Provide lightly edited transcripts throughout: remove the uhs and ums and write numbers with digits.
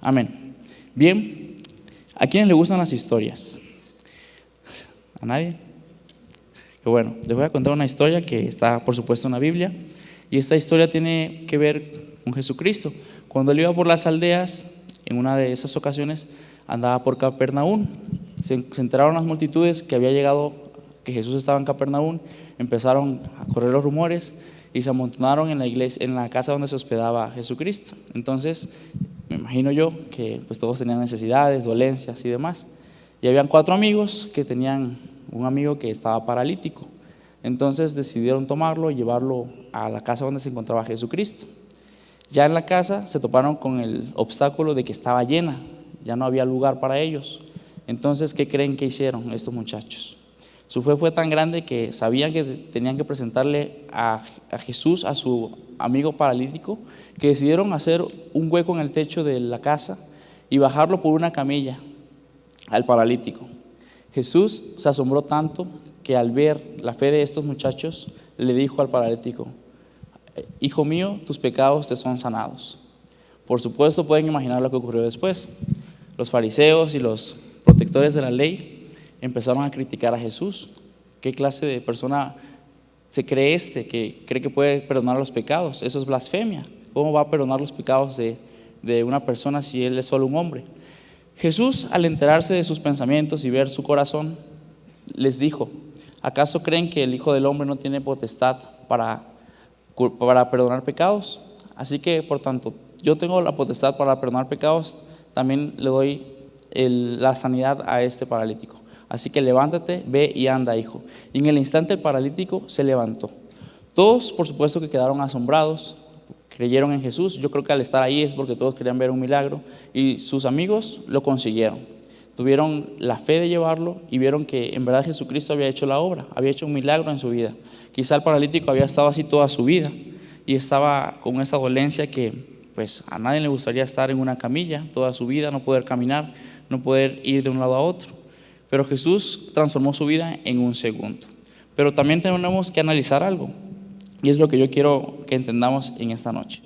Amén. Bien, ¿a quiénes le gustan las historias? ¿A nadie? Que bueno, les voy a contar una historia que está, por supuesto, en la Biblia. Y esta historia tiene que ver con Jesucristo. Cuando él iba por las aldeas, en una de esas ocasiones, andaba por Capernaum. Se enteraron las multitudes que había llegado, que Jesús estaba en Capernaum. Empezaron a correr los rumores y se amontonaron en la iglesia, en la casa donde se hospedaba Jesucristo. Entonces, me imagino yo que pues todos tenían necesidades, dolencias y demás. Y habían 4 amigos que tenían un amigo que estaba paralítico. Entonces decidieron tomarlo y llevarlo a la casa donde se encontraba Jesucristo. Ya en la casa se toparon con el obstáculo de que estaba llena, ya no había lugar para ellos. Entonces, ¿qué creen que hicieron estos muchachos? Su fe fue tan grande que sabían que tenían que presentarle a Jesús, a su amigo paralítico, que decidieron hacer un hueco en el techo de la casa y bajarlo por una camilla al paralítico. Jesús se asombró tanto que al ver la fe de estos muchachos, le dijo al paralítico: hijo mío, tus pecados te son sanados. Por supuesto, pueden imaginar lo que ocurrió después. Los fariseos y los protectores de la ley empezaron a criticar a Jesús. ¿Qué clase de persona se cree que cree que puede perdonar los pecados? Eso es blasfemia. ¿Cómo va a perdonar los pecados de una persona si él es solo un hombre? Jesús, al enterarse de sus pensamientos y ver su corazón, les dijo: ¿acaso creen que el Hijo del Hombre no tiene potestad para perdonar pecados? Así que, por tanto, yo tengo la potestad para perdonar pecados, también le doy la sanidad a este paralítico. Así que levántate, ve y anda, hijo. Y en el instante el paralítico se levantó. Todos, por supuesto, que quedaron asombrados, creyeron en Jesús. Yo creo que al estar ahí es porque todos querían ver un milagro, y sus amigos lo consiguieron. Tuvieron la fe de llevarlo y vieron que en verdad Jesucristo había hecho la obra, había hecho un milagro en su vida. Quizá el paralítico había estado así toda su vida y estaba con esa dolencia que pues a nadie le gustaría estar en una camilla toda su vida, no poder caminar, no poder ir de un lado a otro. Pero Jesús transformó su vida en un segundo. Pero también tenemos que analizar algo, y es lo que yo quiero que entendamos en esta noche.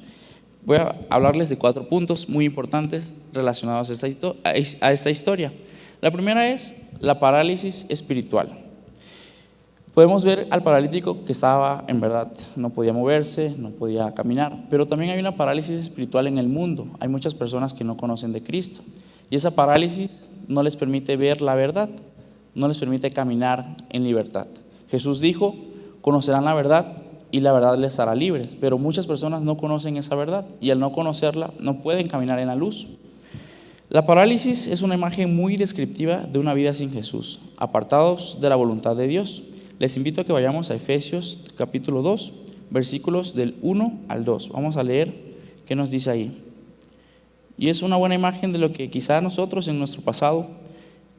Voy a hablarles de 4 puntos muy importantes relacionados a esta historia. La primera es la parálisis espiritual. Podemos ver al paralítico que estaba, en verdad, no podía moverse, no podía caminar, pero también hay una parálisis espiritual en el mundo. Hay muchas personas que no conocen de Cristo, y esa parálisis no les permite ver la verdad, no les permite caminar en libertad. Jesús dijo: conocerán la verdad y la verdad les hará libres, pero muchas personas no conocen esa verdad y al no conocerla no pueden caminar en la luz. La parálisis es una imagen muy descriptiva de una vida sin Jesús, apartados de la voluntad de Dios. Les invito a que vayamos a Efesios capítulo 2, versículos del 1 al 2. Vamos a leer qué nos dice ahí. Y es una buena imagen de lo que quizá nosotros en nuestro pasado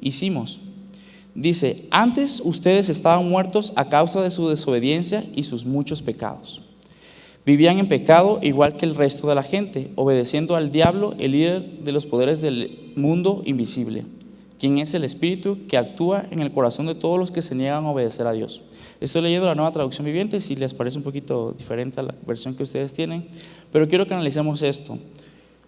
hicimos. Dice: antes ustedes estaban muertos a causa de su desobediencia y sus muchos pecados. Vivían en pecado igual que el resto de la gente, obedeciendo al diablo, el líder de los poderes del mundo invisible, quien es el espíritu que actúa en el corazón de todos los que se niegan a obedecer a Dios. Estoy leyendo la Nueva Traducción Viviente, si les parece un poquito diferente a la versión que ustedes tienen, pero quiero que analicemos esto.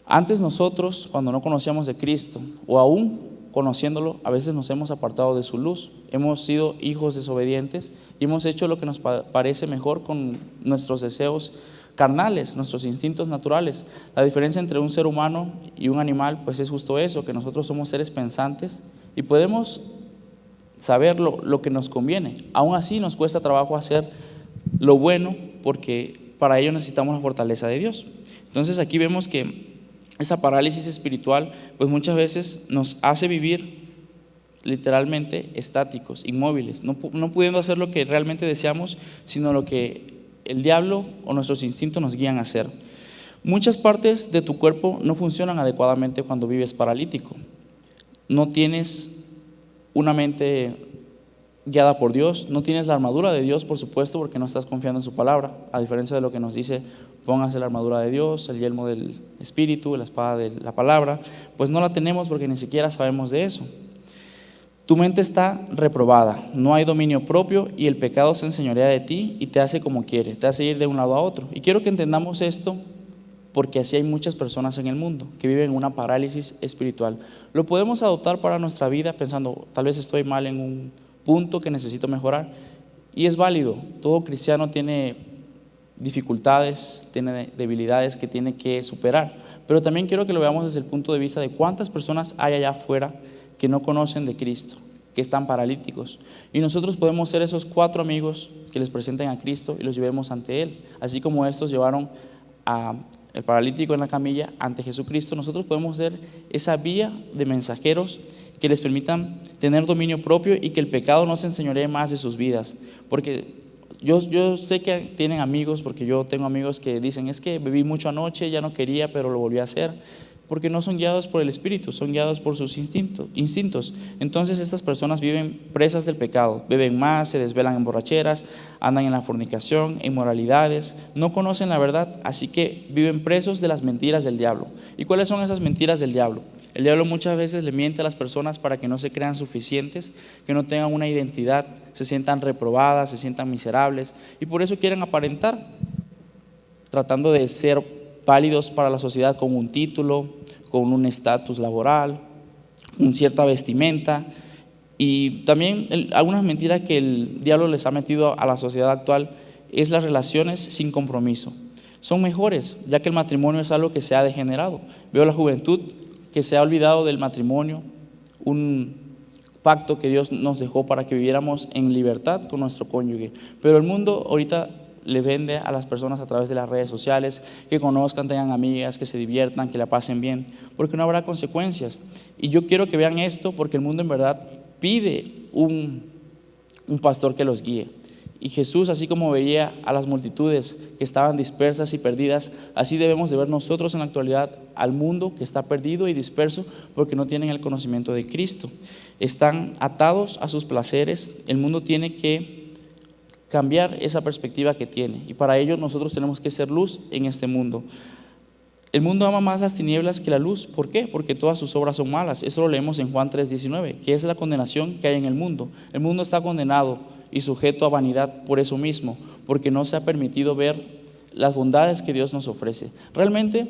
Antes nosotros, cuando no conocíamos de Cristo, o aún conociéndolo, a veces nos hemos apartado de su luz, hemos sido hijos desobedientes y hemos hecho lo que nos parece mejor con nuestros deseos carnales, nuestros instintos naturales. La diferencia entre un ser humano y un animal pues es justo eso, que nosotros somos seres pensantes y podemos saber lo que nos conviene. Aún así nos cuesta trabajo hacer lo bueno, porque para ello necesitamos la fortaleza de Dios. Entonces aquí vemos que esa parálisis espiritual pues muchas veces nos hace vivir literalmente estáticos, inmóviles, no pudiendo hacer lo que realmente deseamos, sino lo que el diablo o nuestros instintos nos guían a hacer. Muchas partes de tu cuerpo no funcionan adecuadamente cuando vives paralítico. No tienes una mente guiada por Dios, no tienes la armadura de Dios, por supuesto, porque no estás confiando en su palabra, a diferencia de lo que nos dice: póngase la armadura de Dios, el yelmo del Espíritu, la espada de la palabra. Pues no la tenemos porque ni siquiera sabemos de eso. Tu mente está reprobada, no hay dominio propio y el pecado se enseñorea de ti y te hace como quiere, te hace ir de un lado a otro. Y quiero que entendamos esto porque así hay muchas personas en el mundo que viven una parálisis espiritual. Lo podemos adoptar para nuestra vida pensando, tal vez estoy mal en un punto que necesito mejorar, y es válido. Todo cristiano tiene dificultades, tiene debilidades que tiene que superar, pero también quiero que lo veamos desde el punto de vista de cuántas personas hay allá afuera que no conocen de Cristo, que están paralíticos, y nosotros podemos ser esos 4 amigos que les presenten a Cristo y los llevemos ante Él, así como estos llevaron al paralítico en la camilla ante Jesucristo. Nosotros podemos ser esa vía de mensajeros que les permitan tener dominio propio y que el pecado no se enseñoree más de sus vidas, porque yo sé que tienen amigos, porque yo tengo amigos que dicen, es que bebí mucho anoche, ya no quería, pero lo volví a hacer, porque no son guiados por el Espíritu, son guiados por sus instintos. Entonces estas personas viven presas del pecado, beben más, se desvelan en borracheras, andan en la fornicación, en inmoralidades, no conocen la verdad, así que viven presos de las mentiras del diablo. ¿Y cuáles son esas mentiras del diablo? El diablo muchas veces le miente a las personas para que no se crean suficientes, que no tengan una identidad, se sientan reprobadas, se sientan miserables, y por eso quieren aparentar, tratando de ser válidos para la sociedad con un título, con un estatus laboral, con cierta vestimenta. Y también algunas mentiras que el diablo les ha metido a la sociedad actual es las relaciones sin compromiso. Son mejores, ya que el matrimonio es algo que se ha degenerado. Veo la juventud que se ha olvidado del matrimonio, un pacto que Dios nos dejó para que viviéramos en libertad con nuestro cónyuge. Pero el mundo ahorita le vende a las personas a través de las redes sociales, que conozcan, tengan amigas, que se diviertan, que la pasen bien, porque no habrá consecuencias. Y yo quiero que vean esto, porque el mundo en verdad pide un pastor que los guíe. Y Jesús, así como veía a las multitudes que estaban dispersas y perdidas, así debemos de ver nosotros en la actualidad al mundo que está perdido y disperso porque no tienen el conocimiento de Cristo. Están atados a sus placeres. El mundo tiene que cambiar esa perspectiva que tiene, y para ello nosotros tenemos que ser luz en este mundo. El mundo ama más las tinieblas que la luz. ¿Por qué? Porque todas sus obras son malas. Eso lo leemos en Juan 3:19, que es la condenación que hay en el mundo. El mundo está condenado y sujeto a vanidad por eso mismo, porque no se ha permitido ver las bondades que Dios nos ofrece. Realmente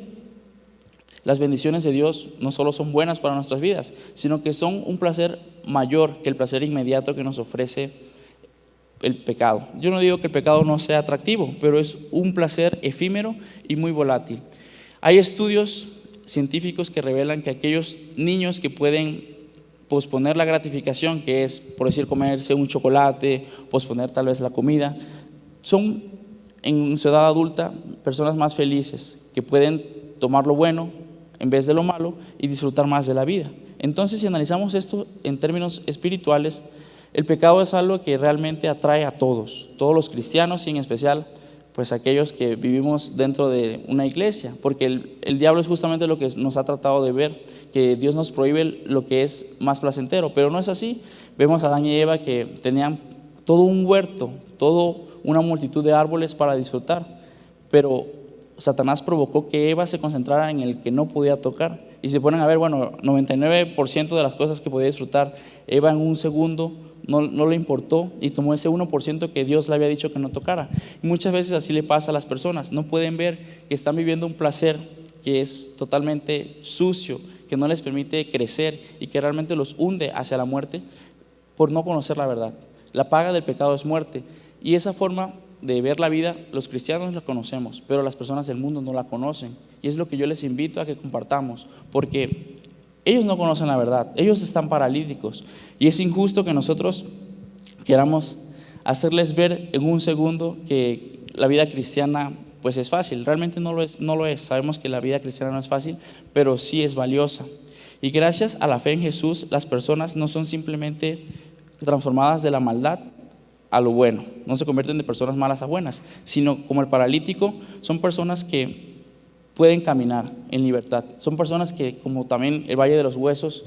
las bendiciones de Dios no solo son buenas para nuestras vidas, sino que son un placer mayor que el placer inmediato que nos ofrece el pecado. Yo no digo que el pecado no sea atractivo, pero es un placer efímero y muy volátil. Hay estudios científicos que revelan que aquellos niños que pueden posponer la gratificación, que es, por decir, comerse un chocolate, posponer tal vez la comida, son en su edad adulta personas más felices, que pueden tomar lo bueno en vez de lo malo y disfrutar más de la vida. Entonces, si analizamos esto en términos espirituales, el pecado es algo que realmente atrae a todos los cristianos, y en especial pues aquellos que vivimos dentro de una iglesia, porque el diablo es justamente lo que nos ha tratado de ver, que Dios nos prohíbe lo que es más placentero, pero no es así. Vemos a Adán y Eva que tenían todo un huerto, toda una multitud de árboles para disfrutar, pero Satanás provocó que Eva se concentrara en el que no podía tocar, y se ponen a ver, 99% de las cosas que podía disfrutar, Eva en un segundo no le importó y tomó ese 1% que Dios le había dicho que no tocara. Y muchas veces así le pasa a las personas, no pueden ver que están viviendo un placer que es totalmente sucio, que no les permite crecer y que realmente los hunde hacia la muerte por no conocer la verdad. La paga del pecado es muerte, y esa forma de ver la vida los cristianos la conocemos, pero las personas del mundo no la conocen, y es lo que yo les invito a que compartamos, porque ellos no conocen la verdad, ellos están paralíticos, y es injusto que nosotros queramos hacerles ver en un segundo que la vida cristiana pues es fácil. Realmente no lo es. Sabemos que la vida cristiana no es fácil, pero sí es valiosa, y gracias a la fe en Jesús las personas no son simplemente transformadas de la maldad a lo bueno, no se convierten de personas malas a buenas, sino como el paralítico, son personas que pueden caminar en libertad. Son personas que, como también el Valle de los Huesos,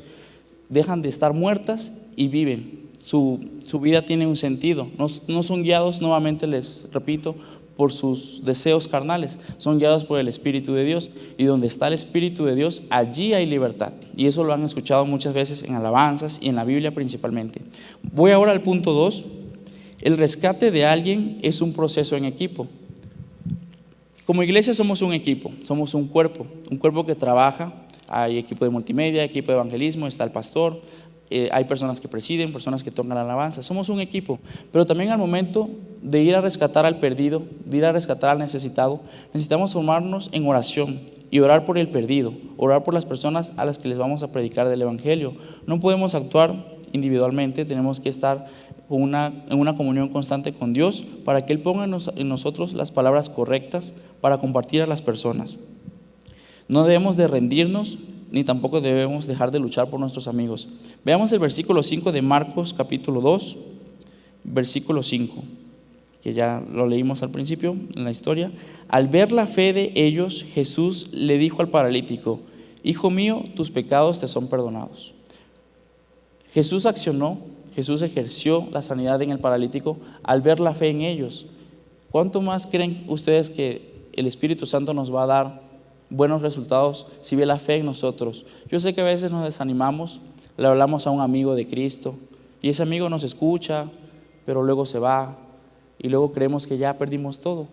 dejan de estar muertas y viven. Su vida tiene un sentido. No son guiados, nuevamente les repito, por sus deseos carnales, son guiados por el Espíritu de Dios, y donde está el Espíritu de Dios, allí hay libertad, y eso lo han escuchado muchas veces en alabanzas y en la Biblia principalmente. Voy ahora al punto 2. El rescate de alguien es un proceso en equipo. Como iglesia somos un equipo, somos un cuerpo que trabaja. Hay equipo de multimedia, equipo de evangelismo, está el pastor, hay personas que presiden, personas que tocan la alabanza. Somos un equipo, pero también al momento de ir a rescatar al perdido, de ir a rescatar al necesitado, necesitamos formarnos en oración y orar por el perdido, orar por las personas a las que les vamos a predicar del evangelio. No podemos actuar individualmente, tenemos que estar en una comunión constante con Dios para que Él ponga en nosotros las palabras correctas para compartir a las personas. No debemos de rendirnos, ni tampoco debemos dejar de luchar por nuestros amigos. Veamos el versículo 5 de Marcos capítulo 2, versículo 5, que ya lo leímos al principio en la historia. Al ver la fe de ellos, Jesús le dijo al paralítico: hijo mío, tus pecados te son perdonados. Jesús accionó, Jesús ejerció la sanidad en el paralítico al ver la fe en ellos. ¿Cuánto más creen ustedes que el Espíritu Santo nos va a dar buenos resultados si ve la fe en nosotros? Yo sé que a veces nos desanimamos, le hablamos a un amigo de Cristo y ese amigo nos escucha, pero luego se va y luego creemos que ya perdimos todo,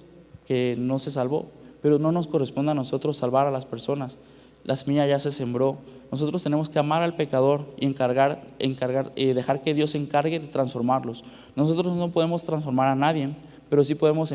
que no se salvó, pero no nos corresponde a nosotros salvar a las personas. La semilla ya se sembró. Nosotros tenemos que amar al pecador y dejar que Dios se encargue de transformarlos. Nosotros no podemos transformar a nadie, pero sí podemos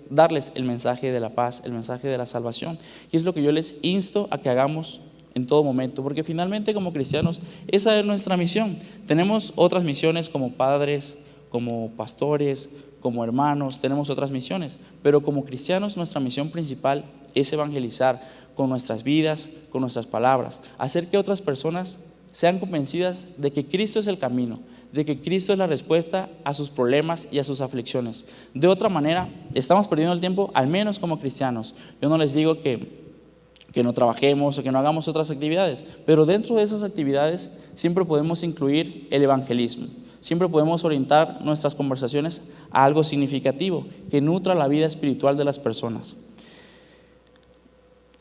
darles el mensaje de la paz, el mensaje de la salvación. Y es lo que yo les insto a que hagamos en todo momento, porque finalmente como cristianos esa es nuestra misión. Tenemos otras misiones como padres, como pastores, como hermanos, tenemos otras misiones, pero como cristianos nuestra misión principal es evangelizar con nuestras vidas, con nuestras palabras, hacer que otras personas sean convencidas de que Cristo es el camino, de que Cristo es la respuesta a sus problemas y a sus aflicciones. De otra manera, estamos perdiendo el tiempo, al menos como cristianos. Yo no les digo que no trabajemos o que no hagamos otras actividades, pero dentro de esas actividades siempre podemos incluir el evangelismo. Siempre podemos orientar nuestras conversaciones a algo significativo que nutra la vida espiritual de las personas.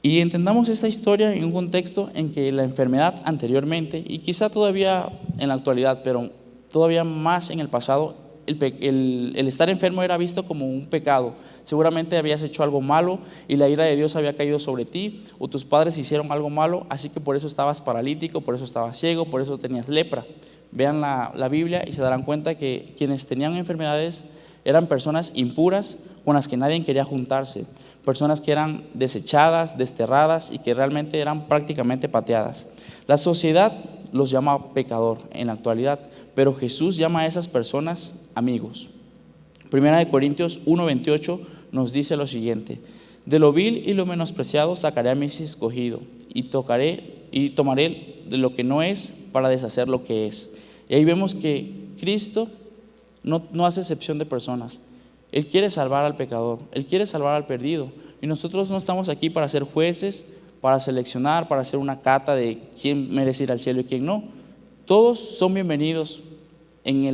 Y entendamos esta historia en un contexto en que la enfermedad anteriormente, y quizá todavía en la actualidad, pero todavía más en el pasado, el estar enfermo era visto como un pecado. Seguramente habías hecho algo malo y la ira de Dios había caído sobre ti, o tus padres hicieron algo malo, así que por eso estabas paralítico, por eso estabas ciego, por eso tenías lepra. Vean la Biblia y se darán cuenta que quienes tenían enfermedades eran personas impuras con las que nadie quería juntarse, personas que eran desechadas, desterradas y que realmente eran prácticamente pateadas. La sociedad los llama pecador en la actualidad, pero Jesús llama a esas personas amigos. Primera de Corintios 1:28 nos dice lo siguiente: de lo vil y lo menospreciado sacaré a mis escogido y tomaré de lo que no es para deshacer lo que es. Y ahí vemos que Cristo no hace excepción de personas. Él quiere salvar al pecador, Él quiere salvar al perdido, y nosotros no estamos aquí para ser jueces, para seleccionar, para hacer una cata de quién merece ir al cielo y quién no. Todos son bienvenidos en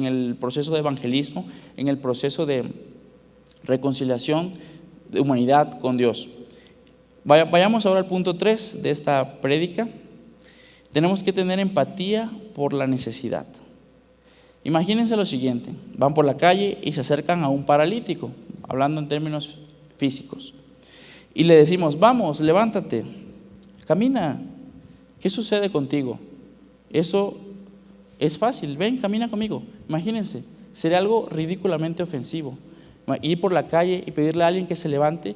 el proceso de evangelismo, en el proceso de reconciliación de humanidad con Dios. Vayamos ahora al punto 3 de esta prédica. Tenemos que tener empatía por la necesidad. Imagínense lo siguiente: van por la calle y se acercan a un paralítico, hablando en términos físicos, y le decimos: vamos, levántate, camina. ¿Qué sucede contigo? Eso es fácil, ven, camina conmigo. Imagínense, sería algo ridículamente ofensivo ir por la calle y pedirle a alguien que se levante,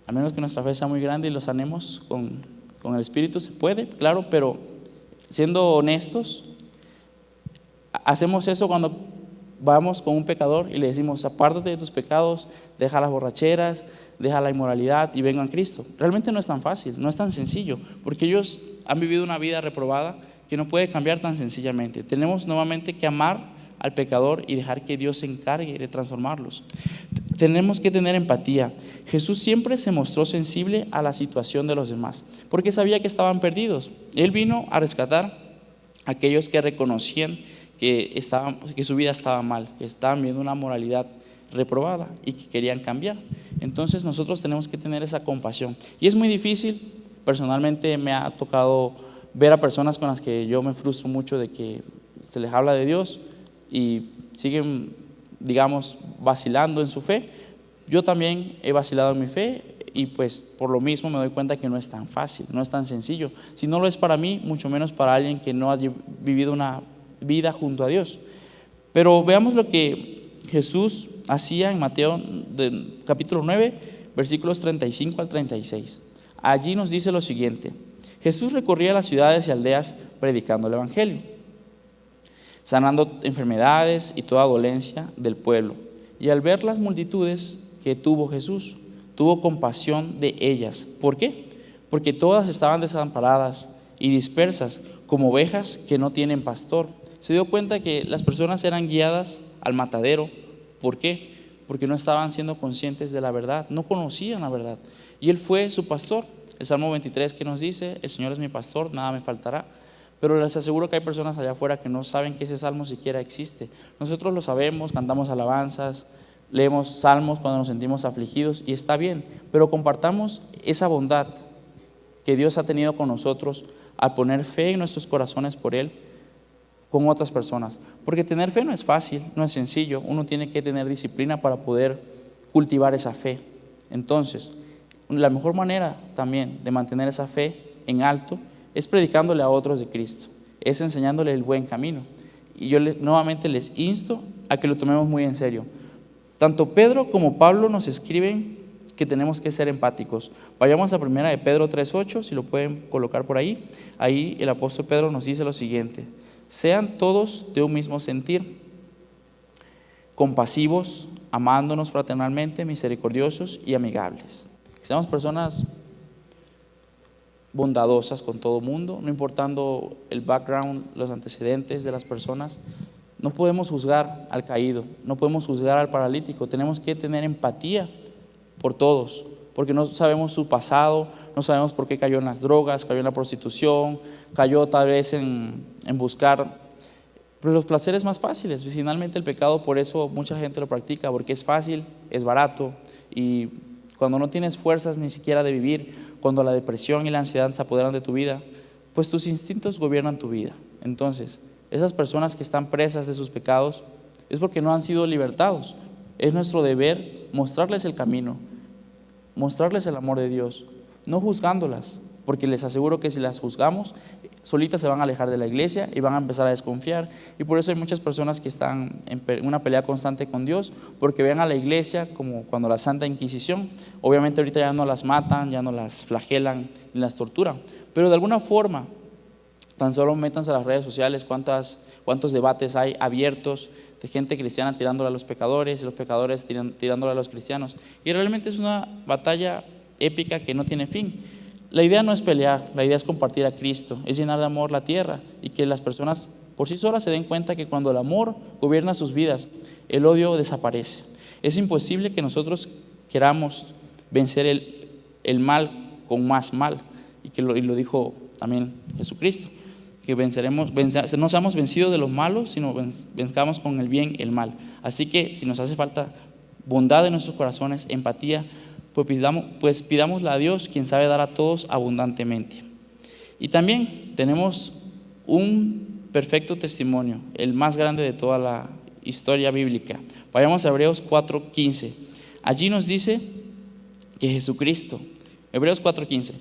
a menos que nuestra fe sea muy grande y lo sanemos con el Espíritu. Se puede, claro, pero siendo honestos, hacemos eso cuando vamos con un pecador y le decimos: apártate de tus pecados, deja las borracheras, deja la inmoralidad y vengan a Cristo. Realmente no es tan fácil, no es tan sencillo, porque ellos han vivido una vida reprobada que no puede cambiar tan sencillamente. Tenemos nuevamente que amar al pecador y dejar que Dios se encargue de transformarlos. Tenemos que tener empatía. Jesús siempre se mostró sensible a la situación de los demás, porque sabía que estaban perdidos. Él vino a rescatar a aquellos que reconocían que su vida estaba mal, que estaban viendo una moralidad reprobada y que querían cambiar. Entonces nosotros tenemos que tener esa compasión. Y es muy difícil. Personalmente me ha tocado ver a personas con las que yo me frustro mucho de que se les habla de Dios y siguen, digamos, vacilando en su fe, Yo también he vacilado en mi fe y pues por lo mismo me doy cuenta que no es tan fácil, no es tan sencillo. Si no lo es para mí, mucho menos para alguien que no ha vivido una vida junto a Dios. Pero veamos lo que Jesús hacía en Mateo capítulo 9, versículos 35 al 36. Allí nos dice lo siguiente: Jesús recorría las ciudades y aldeas predicando el evangelio, sanando enfermedades y toda dolencia del pueblo. Y al ver las multitudes que tuvo Jesús, tuvo compasión de ellas. ¿Por qué? Porque todas estaban desamparadas y dispersas como ovejas que no tienen pastor. Se dio cuenta que las personas eran guiadas al matadero. ¿Por qué? Porque no estaban siendo conscientes de la verdad, no conocían la verdad. Y Él fue su pastor. El Salmo 23 que nos dice: el Señor es mi pastor, nada me faltará. Pero les aseguro que hay personas allá afuera que no saben que ese salmo siquiera existe. Nosotros lo sabemos, cantamos alabanzas, leemos salmos cuando nos sentimos afligidos, y está bien, pero compartamos esa bondad que Dios ha tenido con nosotros al poner fe en nuestros corazones por Él con otras personas. Porque tener fe no es fácil, no es sencillo. Uno tiene que tener disciplina para poder cultivar esa fe. Entonces, la mejor manera también de mantener esa fe en alto es predicándole a otros de Cristo, es enseñándole el buen camino. Y yo nuevamente les insto a que lo tomemos muy en serio. Tanto Pedro como Pablo nos escriben que tenemos que ser empáticos. Vayamos a 1 de Pedro 3:8, si lo pueden colocar por ahí. Ahí el apóstol Pedro nos dice lo siguiente: sean todos de un mismo sentir, compasivos, amándonos fraternalmente, misericordiosos y amigables. Que seamos personas bondadosas con todo mundo, no importando el background, los antecedentes de las personas. No podemos juzgar al caído, no podemos juzgar al paralítico. Tenemos que tener empatía por todos, porque no sabemos su pasado, no sabemos por qué cayó en las drogas, cayó en la prostitución, cayó tal vez en buscar los placeres más fáciles. Finalmente el pecado, por eso mucha gente lo practica, porque es fácil, es barato, y cuando no tienes fuerzas ni siquiera de vivir, cuando la depresión y la ansiedad se apoderan de tu vida, pues tus instintos gobiernan tu vida. Entonces, esas personas que están presas de sus pecados es porque no han sido libertados. Es nuestro deber mostrarles el camino, mostrarles el amor de Dios, no juzgándolas, porque les aseguro que si las juzgamos, solitas se van a alejar de la iglesia y van a empezar a desconfiar. Y por eso hay muchas personas que están en una pelea constante con Dios, porque ven a la iglesia como cuando la Santa Inquisición. Obviamente ahorita ya no las matan, ya no las flagelan ni las torturan, pero de alguna forma, tan solo métanse a las redes sociales, cuántos debates hay abiertos de gente cristiana tirándole a los pecadores y los pecadores tirándole a los cristianos. Y realmente es una batalla épica que no tiene fin. La idea no es pelear, la idea es compartir a Cristo, es llenar de amor la tierra, y que las personas por sí solas se den cuenta que cuando el amor gobierna sus vidas, el odio desaparece. Es imposible que nosotros queramos vencer el mal con más mal, y lo dijo también Jesucristo, que no seamos vencidos de los malos, sino venzcamos con el bien el mal. Así que si nos hace falta bondad en nuestros corazones, empatía, pues pidámosla a Dios, quien sabe dar a todos abundantemente. Y también tenemos un perfecto testimonio, el más grande de toda la historia bíblica. Vayamos a Hebreos 4:15. Allí nos dice que Jesucristo, Hebreos 4:15,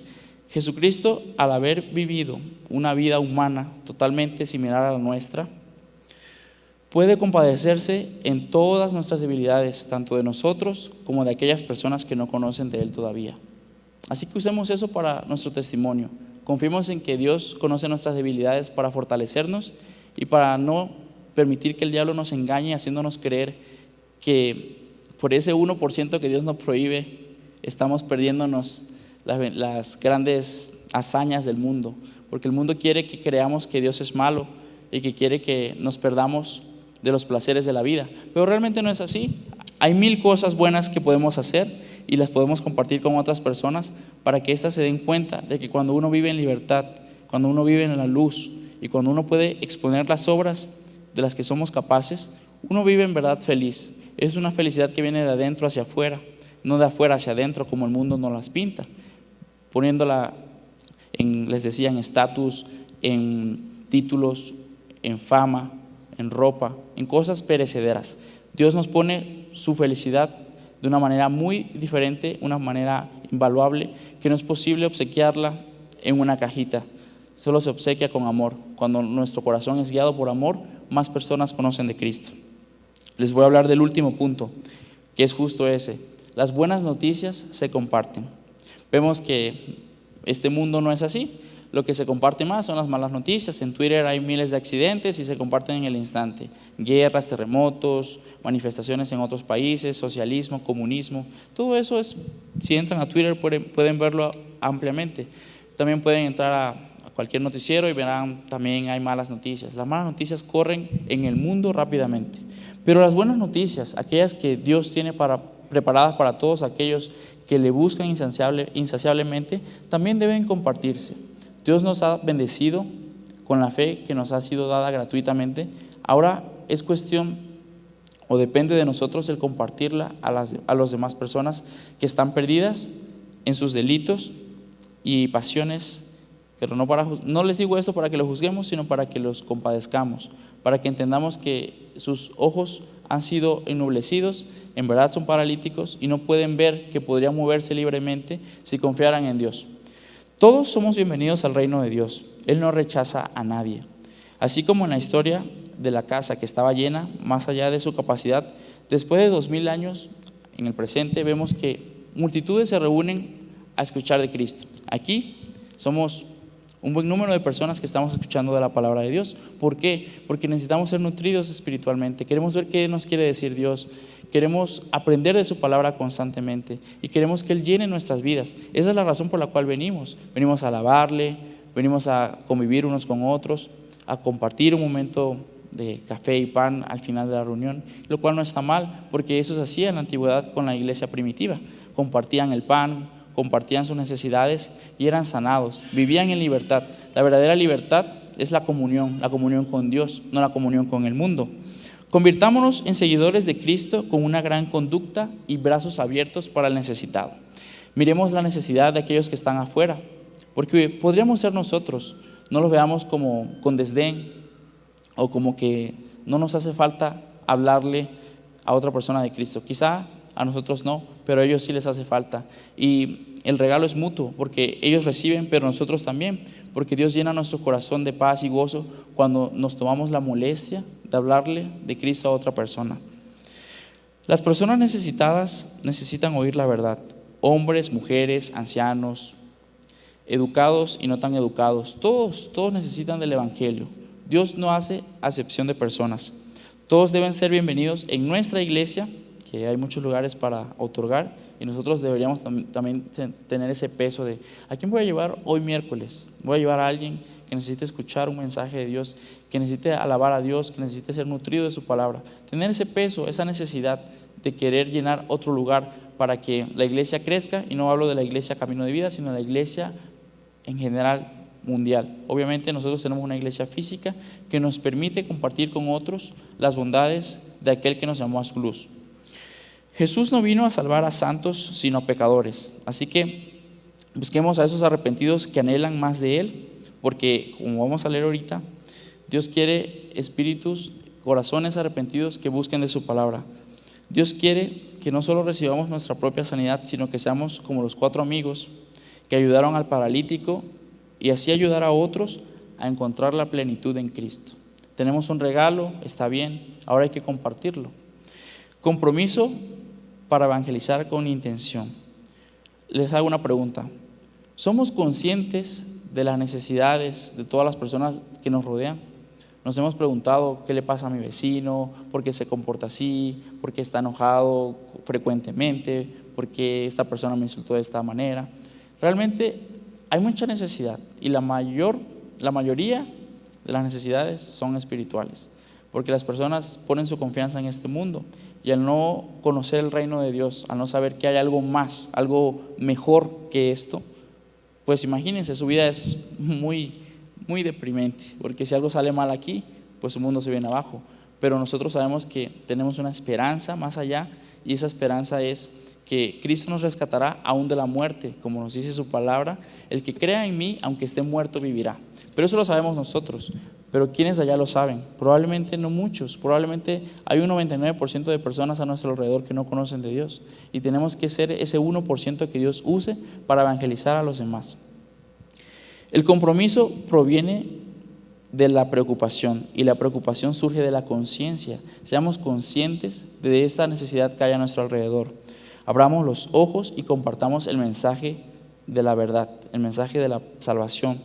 Jesucristo, al haber vivido una vida humana totalmente similar a la nuestra, puede compadecerse en todas nuestras debilidades, tanto de nosotros como de aquellas personas que no conocen de Él todavía. Así que usemos eso para nuestro testimonio. Confiemos en que Dios conoce nuestras debilidades para fortalecernos y para no permitir que el diablo nos engañe, haciéndonos creer que por ese 1% que Dios nos prohíbe, estamos perdiéndonos las grandes hazañas del mundo. Porque el mundo quiere que creamos que Dios es malo y que quiere que nos perdamos de los placeres de la vida, pero realmente no es así. Hay 1000 cosas buenas que podemos hacer y las podemos compartir con otras personas para que éstas se den cuenta de que cuando uno vive en libertad, cuando uno vive en la luz y cuando uno puede exponer las obras de las que somos capaces, uno vive en verdad feliz. Es una felicidad que viene de adentro hacia afuera, no de afuera hacia adentro como el mundo nos las pinta, poniéndola les decía, en estatus, en títulos, en fama, en ropa, en cosas perecederas. Dios nos pone su felicidad de una manera muy diferente, una manera invaluable, que no es posible obsequiarla en una cajita. Solo se obsequia con amor. Cuando nuestro corazón es guiado por amor, más personas conocen de Cristo. Les voy a hablar del último punto, que es justo ese. Las buenas noticias se comparten. Vemos que este mundo no es así. Lo que se comparte más son las malas noticias. En Twitter hay miles de accidentes y se comparten en el instante. Guerras, terremotos, manifestaciones en otros países, socialismo, comunismo. Todo eso si entran a Twitter pueden verlo ampliamente. También pueden entrar a cualquier noticiero y verán también hay malas noticias. Las malas noticias corren en el mundo rápidamente. Pero las buenas noticias, aquellas que Dios tiene preparadas para todos aquellos que le buscan insaciablemente, también deben compartirse. Dios nos ha bendecido con la fe que nos ha sido dada gratuitamente. Ahora es cuestión o depende de nosotros el compartirla a las demás personas que están perdidas en sus delitos y pasiones. Pero no les digo esto para que los juzguemos, sino para que los compadezcamos, para que entendamos que sus ojos han sido ennublecidos, en verdad son paralíticos y no pueden ver que podrían moverse libremente si confiaran en Dios. Todos somos bienvenidos al reino de Dios. Él no rechaza a nadie. Así como en la historia de la casa que estaba llena, más allá de su capacidad, después de 2000 años, en el presente, vemos que multitudes se reúnen a escuchar de Cristo. Aquí somos un buen número de personas que estamos escuchando de la palabra de Dios. ¿Por qué? Porque necesitamos ser nutridos espiritualmente. Queremos ver qué nos quiere decir Dios. Queremos aprender de su palabra constantemente y queremos que Él llene nuestras vidas. Esa es la razón por la cual venimos. Venimos a alabarle, venimos a convivir unos con otros, a compartir un momento de café y pan al final de la reunión, lo cual no está mal, porque eso se hacía en la antigüedad con la iglesia primitiva. Compartían el pan, compartían sus necesidades y eran sanados, vivían en libertad. La verdadera libertad es la comunión con Dios, no la comunión con el mundo. Convirtámonos en seguidores de Cristo con una gran conducta y brazos abiertos para el necesitado. Miremos la necesidad de aquellos que están afuera, porque podríamos ser nosotros. No los veamos como con desdén o como que no nos hace falta hablarle a otra persona de Cristo. Quizá a nosotros no, pero a ellos sí les hace falta. Y el regalo es mutuo, porque ellos reciben, pero nosotros también, porque Dios llena nuestro corazón de paz y gozo cuando nos tomamos la molestia de hablarle de Cristo a otra persona. Las personas necesitadas necesitan oír la verdad. Hombres, mujeres, ancianos, educados y no tan educados, todos necesitan del evangelio. Dios no hace acepción de personas. Todos deben ser bienvenidos en nuestra iglesia, que hay muchos lugares para otorgar, y nosotros deberíamos también tener ese peso de ¿a quién voy a llevar hoy miércoles? Voy a llevar a alguien que necesite escuchar un mensaje de Dios, que necesite alabar a Dios, que necesite ser nutrido de su palabra. Tener ese peso, esa necesidad de querer llenar otro lugar para que la iglesia crezca, y no hablo de la iglesia Camino de Vida, sino de la iglesia en general mundial. Obviamente nosotros tenemos una iglesia física que nos permite compartir con otros las bondades de aquel que nos llamó a su luz. Jesús no vino a salvar a santos, sino a pecadores. Así que busquemos a esos arrepentidos que anhelan más de Él, porque como vamos a leer ahorita, Dios quiere espíritus, corazones arrepentidos que busquen de su palabra. Dios quiere que no solo recibamos nuestra propia sanidad, sino que seamos como los 4 amigos que ayudaron al paralítico y así ayudar a otros a encontrar la plenitud en Cristo. Tenemos un regalo, está bien, ahora hay que compartirlo. Compromiso para evangelizar con intención. Les hago una pregunta. ¿Somos conscientes de las necesidades de todas las personas que nos rodean? Nos hemos preguntado qué le pasa a mi vecino, por qué se comporta así, por qué está enojado frecuentemente, por qué esta persona me insultó de esta manera. Realmente hay mucha necesidad y la mayoría de las necesidades son espirituales, porque las personas ponen su confianza en este mundo y al no conocer el reino de Dios, al no saber que hay algo más, algo mejor que esto, pues imagínense, su vida es muy deprimente, porque si algo sale mal aquí, pues su mundo se viene abajo. Pero nosotros sabemos que tenemos una esperanza más allá, y esa esperanza es que Cristo nos rescatará aún de la muerte, como nos dice su palabra: el que crea en mí, aunque esté muerto, vivirá. Pero eso lo sabemos nosotros. Pero ¿quiénes de allá lo saben? Probablemente no muchos. Probablemente hay un 99% de personas a nuestro alrededor que no conocen de Dios. Y tenemos que ser ese 1% que Dios use para evangelizar a los demás. El compromiso proviene de la preocupación, y la preocupación surge de la conciencia. Seamos conscientes de esta necesidad que hay a nuestro alrededor. Abramos los ojos y compartamos el mensaje de la verdad, el mensaje de la salvación.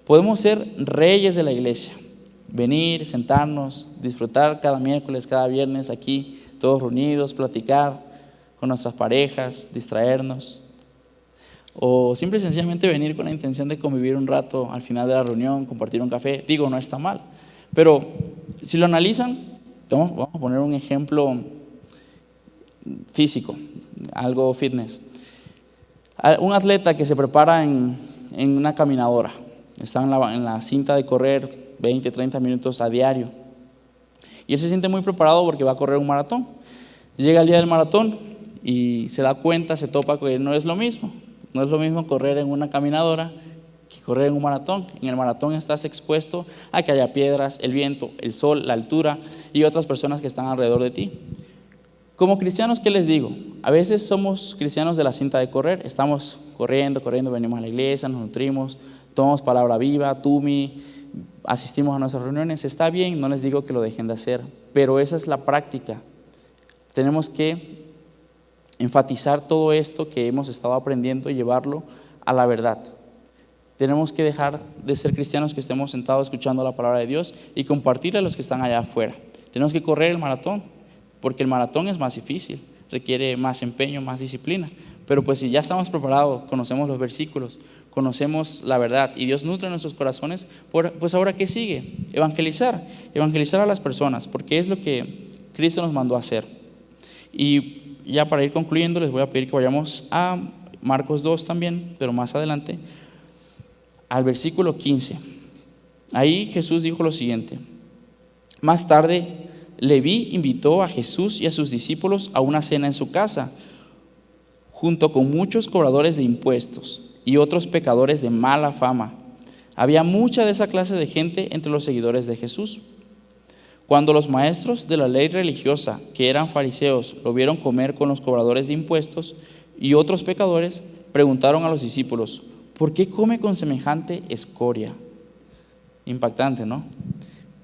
Podemos ser reyes de la iglesia, venir, sentarnos, disfrutar cada miércoles, cada viernes aquí, todos reunidos, platicar con nuestras parejas, distraernos. O simple y sencillamente venir con la intención de convivir un rato al final de la reunión, compartir un café. Digo, no está mal. Pero si lo analizan, vamos a poner un ejemplo físico, algo fitness. Un atleta que se prepara en una caminadora, está en la cinta de correr 20, 30 minutos a diario. Y él se siente muy preparado porque va a correr un maratón. Llega el día del maratón y se da cuenta, se topa que no es lo mismo. No es lo mismo correr en una caminadora que correr en un maratón. En el maratón estás expuesto a que haya piedras, el viento, el sol, la altura y otras personas que están alrededor de ti. Como cristianos, ¿qué les digo? A veces somos cristianos de la cinta de correr. Estamos corriendo, venimos a la iglesia, nos nutrimos, tomamos palabra viva, Tumi, asistimos a nuestras reuniones. Está bien, no les digo que lo dejen de hacer, pero esa es la práctica. Tenemos que enfatizar todo esto que hemos estado aprendiendo y llevarlo a la verdad. Tenemos que dejar de ser cristianos que estemos sentados escuchando la palabra de Dios y compartirle a los que están allá afuera. Tenemos que correr el maratón, porque el maratón es más difícil, requiere más empeño, más disciplina. Pero pues si ya estamos preparados, conocemos los versículos, conocemos la verdad y Dios nutre nuestros corazones, pues ahora ¿qué sigue? Evangelizar a las personas, porque es lo que Cristo nos mandó a hacer. Y ya para ir concluyendo, les voy a pedir que vayamos a Marcos 2 también, pero más adelante, al versículo 15. Ahí Jesús dijo lo siguiente: más tarde, Leví invitó a Jesús y a sus discípulos a una cena en su casa, junto con muchos cobradores de impuestos y otros pecadores de mala fama. Había mucha de esa clase de gente entre los seguidores de Jesús. Cuando los maestros de la ley religiosa, que eran fariseos, lo vieron comer con los cobradores de impuestos y otros pecadores, preguntaron a los discípulos: ¿por qué come con semejante escoria? Impactante, ¿no?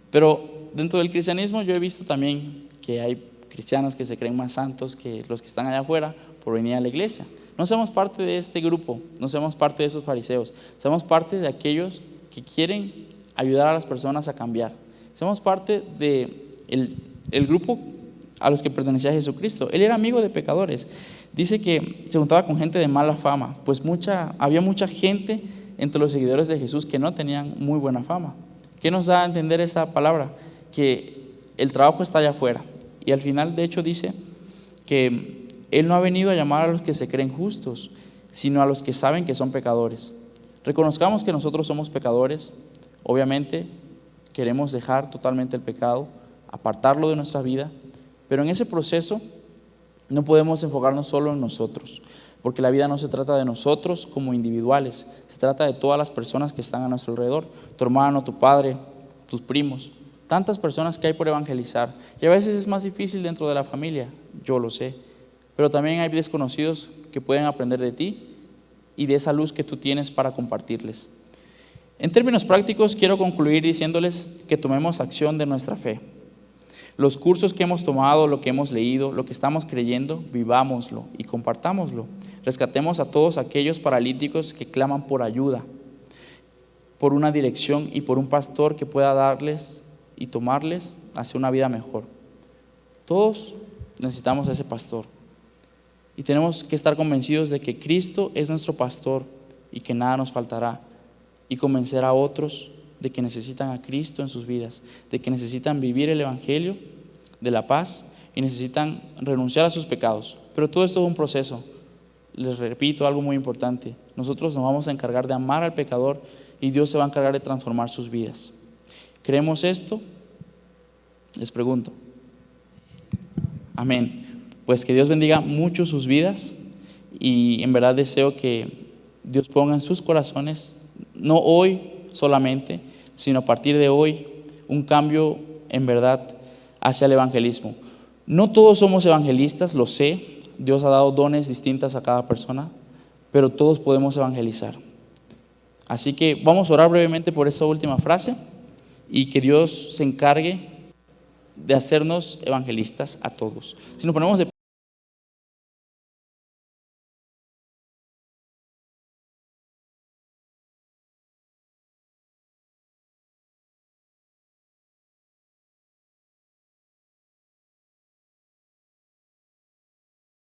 Pero dentro del cristianismo yo he visto también que hay cristianos que se creen más santos que los que están allá afuera por venir a la iglesia. No somos parte de este grupo, no somos parte de esos fariseos, somos parte de aquellos que quieren ayudar a las personas a cambiar. Somos parte del grupo a los que pertenecía Jesucristo. Él era amigo de pecadores. Dice que se juntaba con gente de mala fama, pues había mucha gente entre los seguidores de Jesús que no tenían muy buena fama. ¿Qué nos da a entender esta palabra? Que el trabajo está allá afuera. Y al final, de hecho, dice que Él no ha venido a llamar a los que se creen justos, sino a los que saben que son pecadores. Reconozcamos que nosotros somos pecadores. Obviamente queremos dejar totalmente el pecado, apartarlo de nuestra vida, pero en ese proceso no podemos enfocarnos solo en nosotros, porque la vida no se trata de nosotros como individuales, se trata de todas las personas que están a nuestro alrededor, tu hermano, tu padre, tus primos, tantas personas que hay por evangelizar. Y a veces es más difícil dentro de la familia, yo lo sé, pero también hay desconocidos que pueden aprender de ti y de esa luz que tú tienes para compartirles. En términos prácticos, quiero concluir diciéndoles que tomemos acción de nuestra fe. Los cursos que hemos tomado, lo que hemos leído, lo que estamos creyendo, vivámoslo y compartámoslo. Rescatemos a todos aquellos paralíticos que claman por ayuda, por una dirección y por un pastor que pueda darles y tomarles hacia una vida mejor. Todos necesitamos a ese pastor y tenemos que estar convencidos de que Cristo es nuestro pastor y que nada nos faltará, y convencer a otros de que necesitan a Cristo en sus vidas, de que necesitan vivir el evangelio de la paz y necesitan renunciar a sus pecados. Pero todo esto es un proceso. Les repito algo muy importante: nosotros nos vamos a encargar de amar al pecador y Dios se va a encargar de transformar sus vidas. ¿Creemos esto? Les pregunto. Amén. Pues que Dios bendiga mucho sus vidas y en verdad deseo que Dios ponga en sus corazones, no hoy solamente, sino a partir de hoy un cambio en verdad hacia el evangelismo. No todos somos evangelistas, lo sé, Dios ha dado dones distintas a cada persona, pero todos podemos evangelizar. Así que vamos a orar brevemente por esa última frase y que Dios se encargue de hacernos evangelistas a todos. Si nos ponemos de